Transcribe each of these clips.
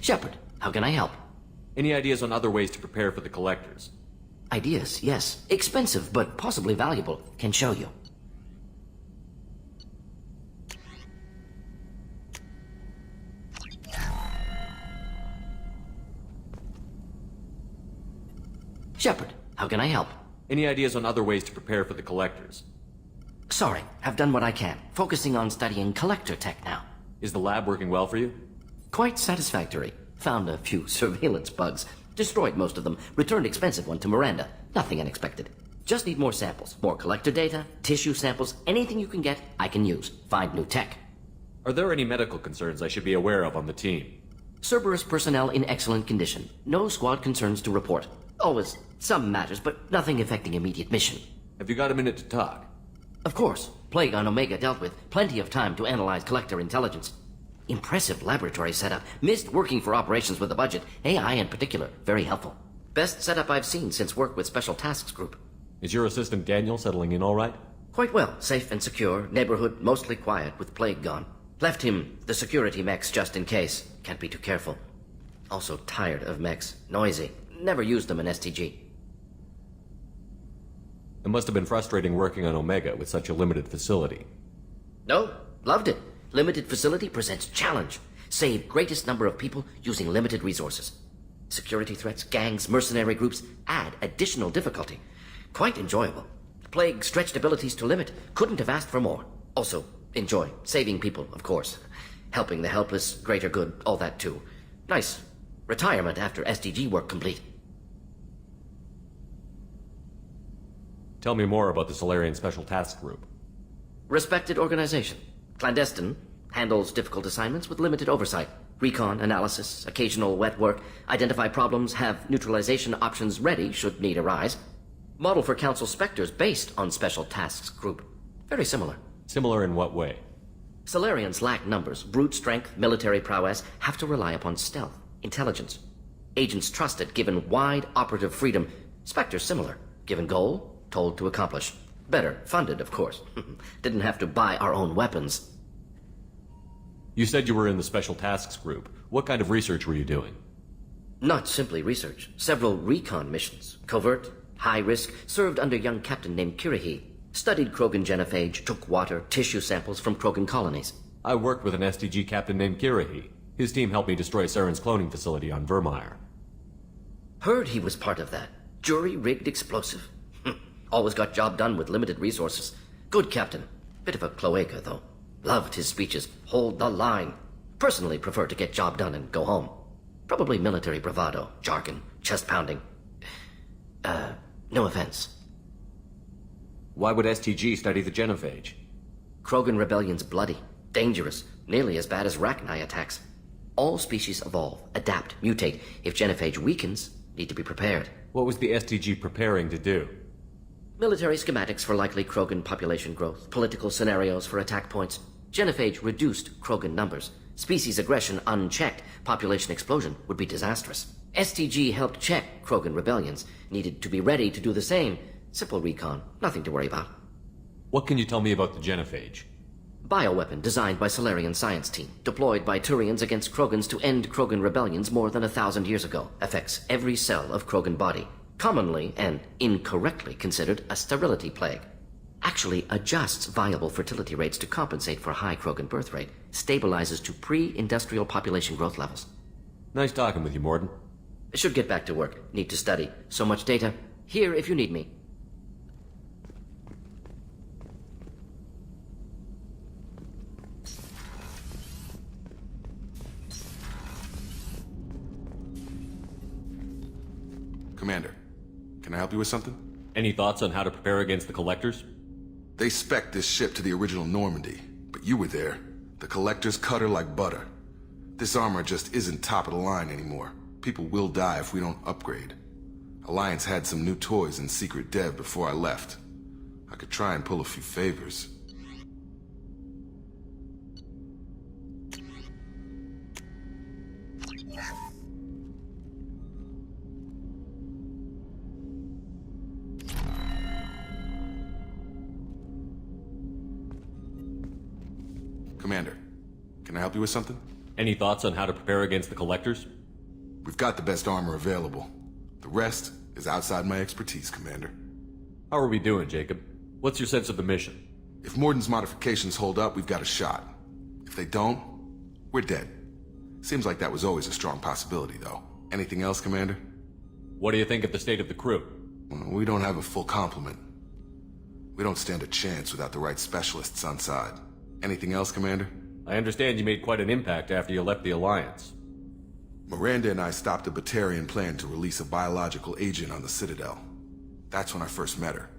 Shepard, how can I help? Any ideas on other ways to prepare for the collectors? Ideas, yes. Expensive, but possibly valuable. Can show you. Shepard, how can I help? Any ideas on other ways to prepare for the collectors? Sorry, have done what I can. Focusing on studying collector tech now. Is the lab working well for you? Quite satisfactory. Found a few surveillance bugs. Destroyed most of them. Returned expensive one to Miranda. Nothing unexpected. Just need more samples. More collector data, tissue samples, anything you can get, I can use. Find new tech. Are there any medical concerns I should be aware of on the team? Cerberus personnel in excellent condition. No squad concerns to report. Always some matters, but nothing affecting immediate mission. Have you got a minute to talk? Of course. Plague on Omega dealt with. Plenty of time to analyze collector intelligence. Impressive laboratory setup. Missed working for operations with a budget. AI in particular. Very helpful. Best setup I've seen since work with Special Tasks Group. Is your assistant Daniel settling in all right? Quite well. Safe and secure. Neighborhood mostly quiet with Plague gone. Left him the security mechs just in case. Can't be too careful. Also tired of mechs. Noisy. Never used them in STG. It must have been frustrating working on Omega with such a limited facility. No, loved it. Limited facility presents challenge. Save greatest number of people using limited resources. Security threats, gangs, mercenary groups add additional difficulty. Quite enjoyable. Plague stretched abilities to limit. Couldn't have asked for more. Also, enjoy. Saving people, of course. Helping the helpless, greater good, all that too. Nice. Retirement after SDG work complete. Tell me more about the Solarian Special Task Group. Respected organization. Clandestine. Handles difficult assignments with limited oversight. Recon, analysis, occasional wet work. Identify problems, have neutralization options ready should need arise. Model for Council Spectres based on Special Tasks Group. Very similar. Similar in what way? Solarians lack numbers, brute strength, military prowess, have to rely upon stealth, intelligence. Agents trusted, given wide operative freedom. Spectres similar. Given goal, told to accomplish. Better, funded, of course. Didn't have to buy our own weapons. You said you were in the Special Tasks Group. What kind of research were you doing? Not simply research. Several recon missions. Covert, high risk, served under young captain named Kirihi. Studied Krogan genophage, took water, tissue samples from Krogan colonies. I worked with an SDG captain named Kirihi. His team helped me destroy Saren's cloning facility on Vermeer. Heard he was part of that. Jury-rigged explosive. Always got job done with limited resources. Good captain. Bit of a cloaca, though. Loved his speeches. Hold the line. Personally prefer to get job done and go home. Probably military bravado, jargon, chest-pounding. No offense. Why would STG study the genophage? Krogan rebellion's bloody, dangerous, nearly as bad as Rachni attacks. All species evolve, adapt, mutate. If genophage weakens, need to be prepared. What was the STG preparing to do? Military schematics for likely Krogan population growth, political scenarios for attack points. Genophage reduced Krogan numbers. Species aggression unchecked, population explosion would be disastrous. STG helped check Krogan rebellions, needed to be ready to do the same. Simple recon, nothing to worry about. What can you tell me about the genophage? Bioweapon designed by Solarian science team, deployed by Turians against Krogans to end Krogan rebellions more than 1,000 years ago. Affects every cell of Krogan body. Commonly and incorrectly considered a sterility plague. Actually adjusts viable fertility rates to compensate for high Krogan birth rate. Stabilizes to pre-industrial population growth levels. Nice talking with you, Mordin. Should get back to work. Need to study. So much data. Here if you need me. Commander, can I help you with something? Any thoughts on how to prepare against the Collectors? They spec'd this ship to the original Normandy, but you were there. The Collectors cut her like butter. This armor just isn't top of the line anymore. People will die if we don't upgrade. Alliance had some new toys in secret dev before I left. I could try and pull a few favors. Commander, can I help you with something? Any thoughts on how to prepare against the Collectors? We've got the best armor available. The rest is outside my expertise, Commander. How are we doing, Jacob? What's your sense of the mission? If Mordin's modifications hold up, we've got a shot. If they don't, we're dead. Seems like that was always a strong possibility, though. Anything else, Commander? What do you think of the state of the crew? We don't have a full complement. We don't stand a chance without the right specialists on side. Anything else, Commander? I understand you made quite an impact after you left the Alliance. Miranda and I stopped a Batarian plan to release a biological agent on the Citadel. That's when I first met her.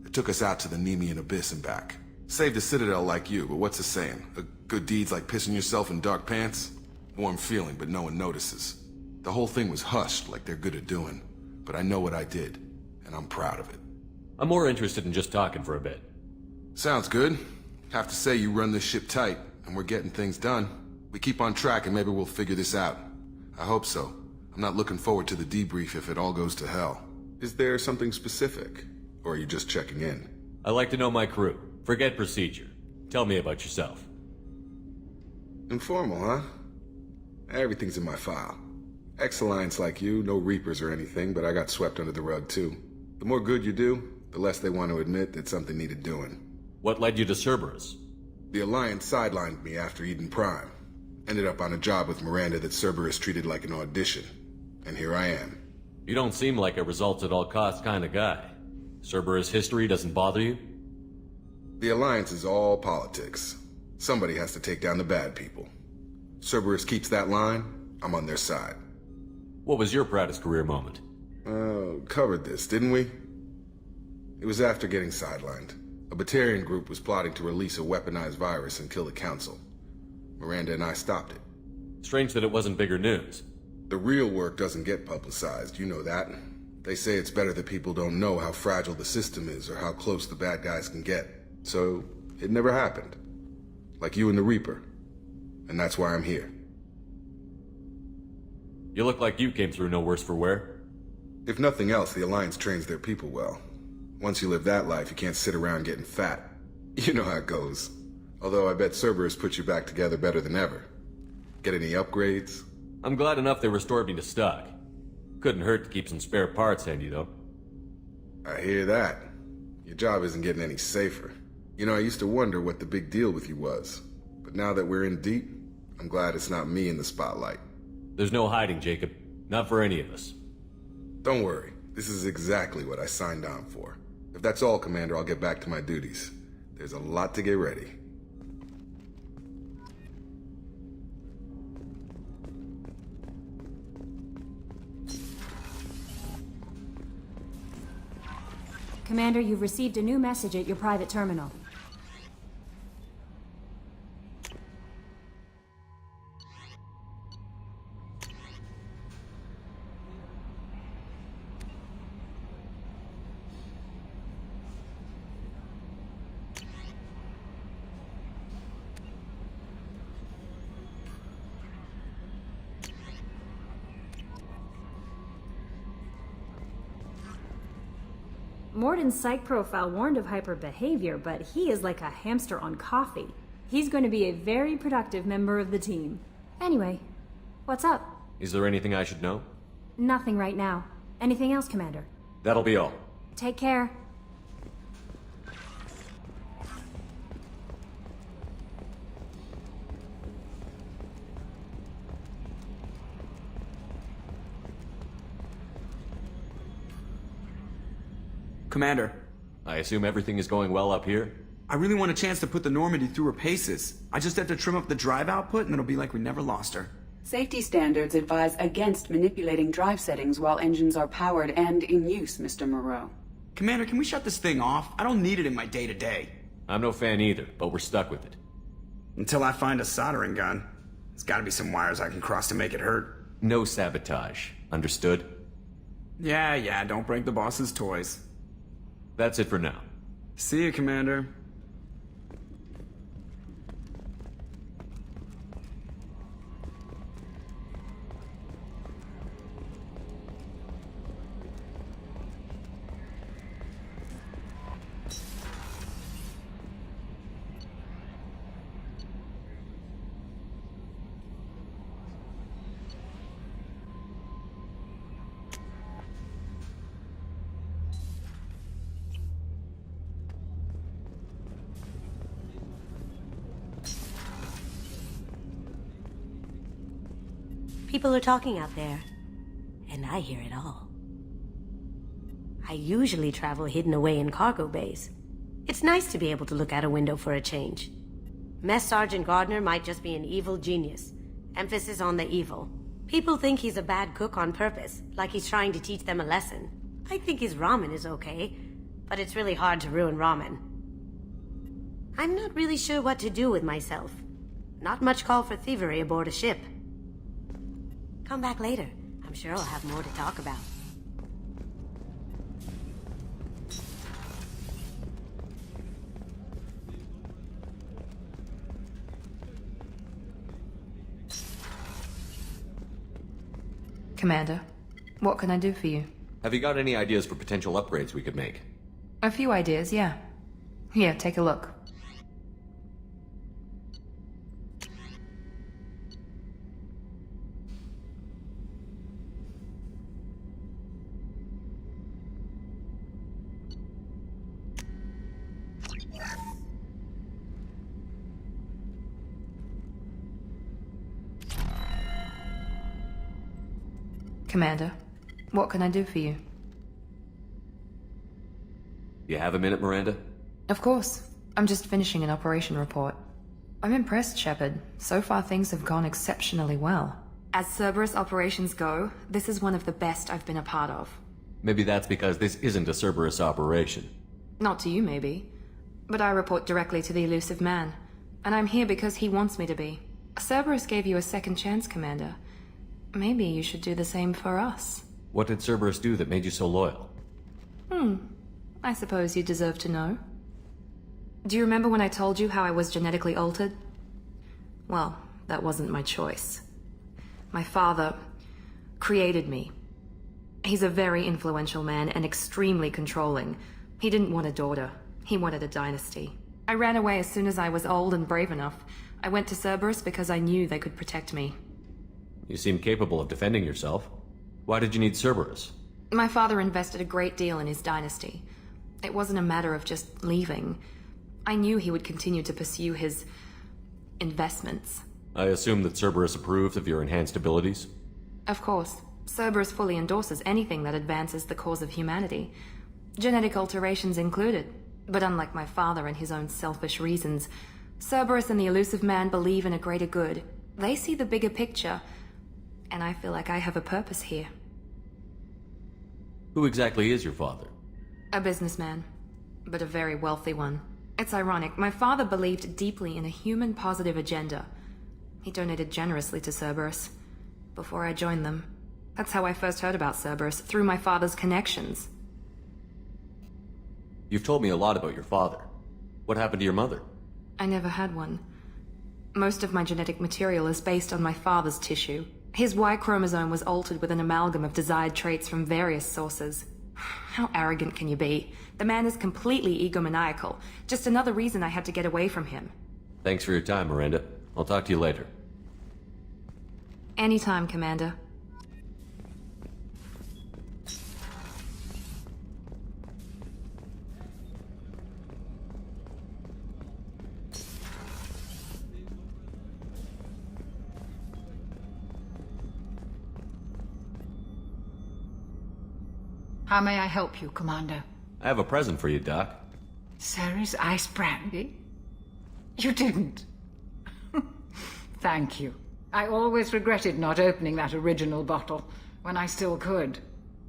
It took us out to the Nemean Abyss and back. Saved the Citadel like you, but what's the saying? A good deed's like pissing yourself in dark pants? Warm feeling, but no one notices. The whole thing was hushed like they're good at doing. But I know what I did, and I'm proud of it. I'm more interested in just talking for a bit. Sounds good. Have to say you run this ship tight, and we're getting things done. We keep on track and maybe we'll figure this out. I hope so. I'm not looking forward to the debrief if it all goes to hell. Is there something specific? Or are you just checking in? I like to know my crew. Forget procedure. Tell me about yourself. Informal, huh? Everything's in my file. Ex-Alliance like you, no Reapers or anything, but I got swept under the rug too. The more good you do, the less they want to admit that something needed doing. What led you to Cerberus? The Alliance sidelined me after Eden Prime. Ended up on a job with Miranda that Cerberus treated like an audition. And here I am. You don't seem like a results-at-all-costs kind of guy. Cerberus history doesn't bother you? The Alliance is all politics. Somebody has to take down the bad people. Cerberus keeps that line, I'm on their side. What was your proudest career moment? Covered this, didn't we? It was after getting sidelined. A Batarian group was plotting to release a weaponized virus and kill the Council. Miranda and I stopped it. Strange that it wasn't bigger news. The real work doesn't get publicized, you know that. They say it's better that people don't know how fragile the system is or how close the bad guys can get. So, it never happened. Like you and the Reaper. And that's why I'm here. You look like you came through no worse for wear. If nothing else, the Alliance trains their people well. Once you live that life, you can't sit around getting fat. You know how it goes. Although I bet Cerberus put you back together better than ever. Get any upgrades? I'm glad enough they restored me to stock. Couldn't hurt to keep some spare parts handy, though. I hear that. Your job isn't getting any safer. You know, I used to wonder what the big deal with you was. But now that we're in deep, I'm glad it's not me in the spotlight. There's no hiding, Jacob. Not for any of us. Don't worry. This is exactly what I signed on for. If that's all, Commander, I'll get back to my duties. There's a lot to get ready. Commander, you've received a new message at your private terminal. Mordin's psych profile warned of hyper behavior, but he is like a hamster on coffee. He's going to be a very productive member of the team. Anyway, what's up? Is there anything I should know? Nothing right now. Anything else, Commander? That'll be all. Take care. Commander, I assume everything is going well up here? I really want a chance to put the Normandy through her paces. I just have to trim up the drive output and it'll be like we never lost her. Safety standards advise against manipulating drive settings while engines are powered and in use, Mr. Moreau. Commander, can we shut this thing off? I don't need it in my day-to-day. I'm no fan either, but we're stuck with it. Until I find a soldering gun. There's gotta be some wires I can cross to make it hurt. No sabotage. Understood? Yeah, don't break the boss's toys. That's it for now. See you, Commander. People are talking out there, and I hear it all. I usually travel hidden away in cargo bays. It's nice to be able to look out a window for a change. Mess Sergeant Gardner might just be an evil genius. Emphasis on the evil. People think he's a bad cook on purpose, like he's trying to teach them a lesson. I think his ramen is okay, but it's really hard to ruin ramen. I'm not really sure what to do with myself. Not much call for thievery aboard a ship. Come back later. I'm sure I'll have more to talk about. Commander, what can I do for you? Have you got any ideas for potential upgrades we could make? A few ideas, yeah. Here, take a look. Commander, what can I do for you? You have a minute, Miranda? Of course. I'm just finishing an operation report. I'm impressed, Shepard. So far things have gone exceptionally well. As Cerberus operations go, this is one of the best I've been a part of. Maybe that's because this isn't a Cerberus operation. Not to you, maybe. But I report directly to the elusive man. And I'm here because he wants me to be. Cerberus gave you a second chance, Commander. Maybe you should do the same for us. What did Cerberus do that made you so loyal? I suppose you deserve to know. Do you remember when I told you how I was genetically altered? Well, that wasn't my choice. My father created me. He's a very influential man and extremely controlling. He didn't want a daughter. He wanted a dynasty. I ran away as soon as I was old and brave enough. I went to Cerberus because I knew they could protect me. You seem capable of defending yourself. Why did you need Cerberus? My father invested a great deal in his dynasty. It wasn't a matter of just leaving. I knew he would continue to pursue his investments. I assume that Cerberus approved of your enhanced abilities? Of course. Cerberus fully endorses anything that advances the cause of humanity. Genetic alterations included. But unlike my father and his own selfish reasons, Cerberus and the elusive man believe in a greater good. They see the bigger picture, and I feel like I have a purpose here. Who exactly is your father? A businessman, but a very wealthy one. It's ironic, my father believed deeply in a human-positive agenda. He donated generously to Cerberus before I joined them. That's how I first heard about Cerberus, through my father's connections. You've told me a lot about your father. What happened to your mother? I never had one. Most of my genetic material is based on my father's tissue. His Y chromosome was altered with an amalgam of desired traits from various sources. How arrogant can you be? The man is completely egomaniacal. Just another reason I had to get away from him. Thanks for your time, Miranda. I'll talk to you later. Anytime, Commander. How may I help you, Commander? I have a present for you, Doc. Serrice ice brandy? You didn't. Thank you. I always regretted not opening that original bottle when I still could.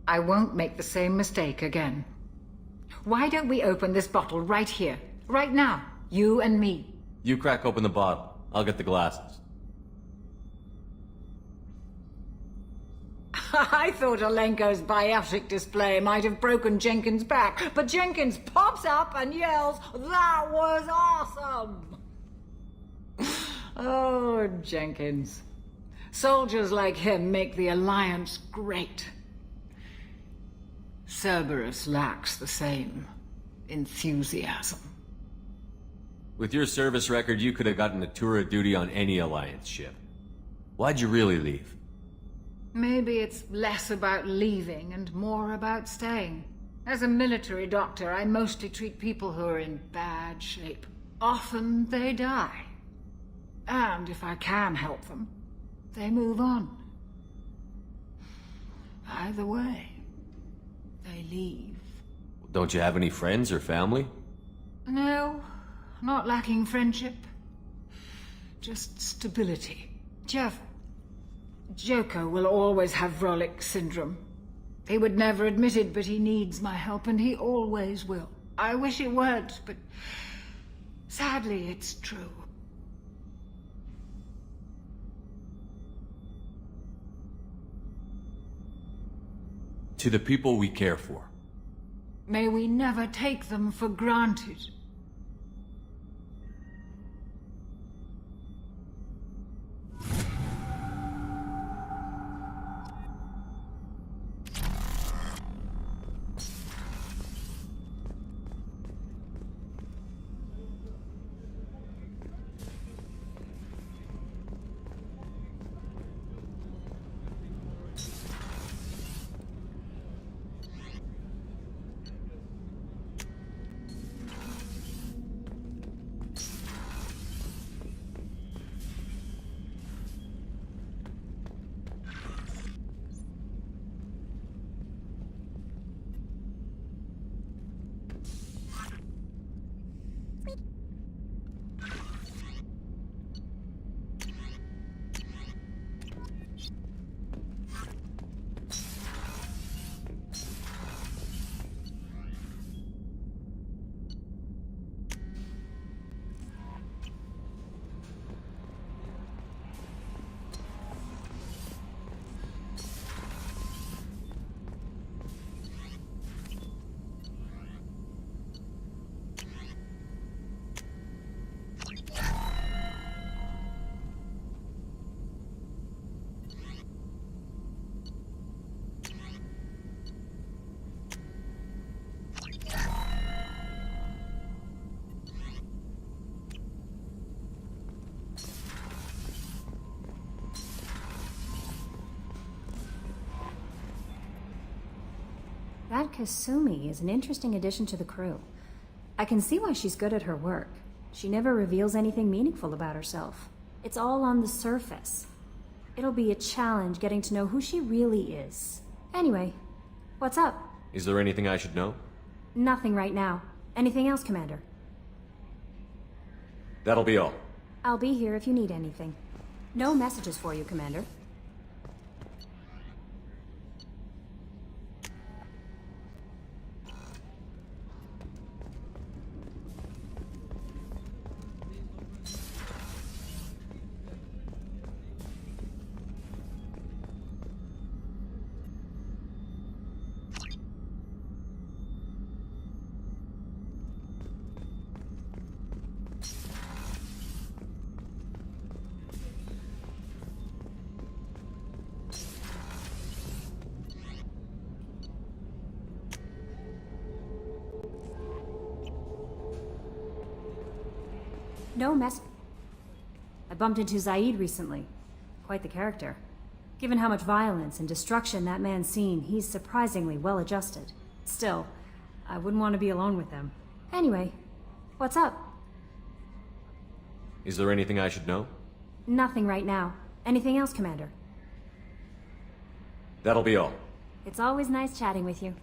I won't make the same mistake again. Why don't we open this bottle right here, right now, you and me? You crack open the bottle. I'll get the glasses. I thought Alenko's biotic display might have broken Jenkins' back, but Jenkins pops up and yells, "That was awesome!" Oh, Jenkins. Soldiers like him make the Alliance great. Cerberus lacks the same enthusiasm. With your service record, you could have gotten a tour of duty on any Alliance ship. Why'd you really leave? Maybe it's less about leaving and more about staying. As a military doctor, I mostly treat people who are in bad shape. Often they die. And if I can help them, they move on. Either way, they leave. Don't you have any friends or family? No, not lacking friendship. Just stability. Jeff, Joker will always have Vrolic syndrome. He would never admit it, but he needs my help, and he always will. I wish it weren't, but sadly it's true. To the people we care for. May we never take them for granted. That Kazumi is an interesting addition to the crew. I can see why she's good at her work. She never reveals anything meaningful about herself. It's all on the surface. It'll be a challenge getting to know who she really is. Anyway, what's up? Is there anything I should know? Nothing right now. Anything else, Commander? That'll be all. I'll be here if you need anything. No messages for you, Commander. No mess. I bumped into Zaeed recently. Quite the character. Given how much violence and destruction that man's seen, he's surprisingly well adjusted. Still, I wouldn't want to be alone with him. Anyway, what's up? Is there anything I should know? Nothing right now. Anything else, Commander? That'll be all. It's always nice chatting with you.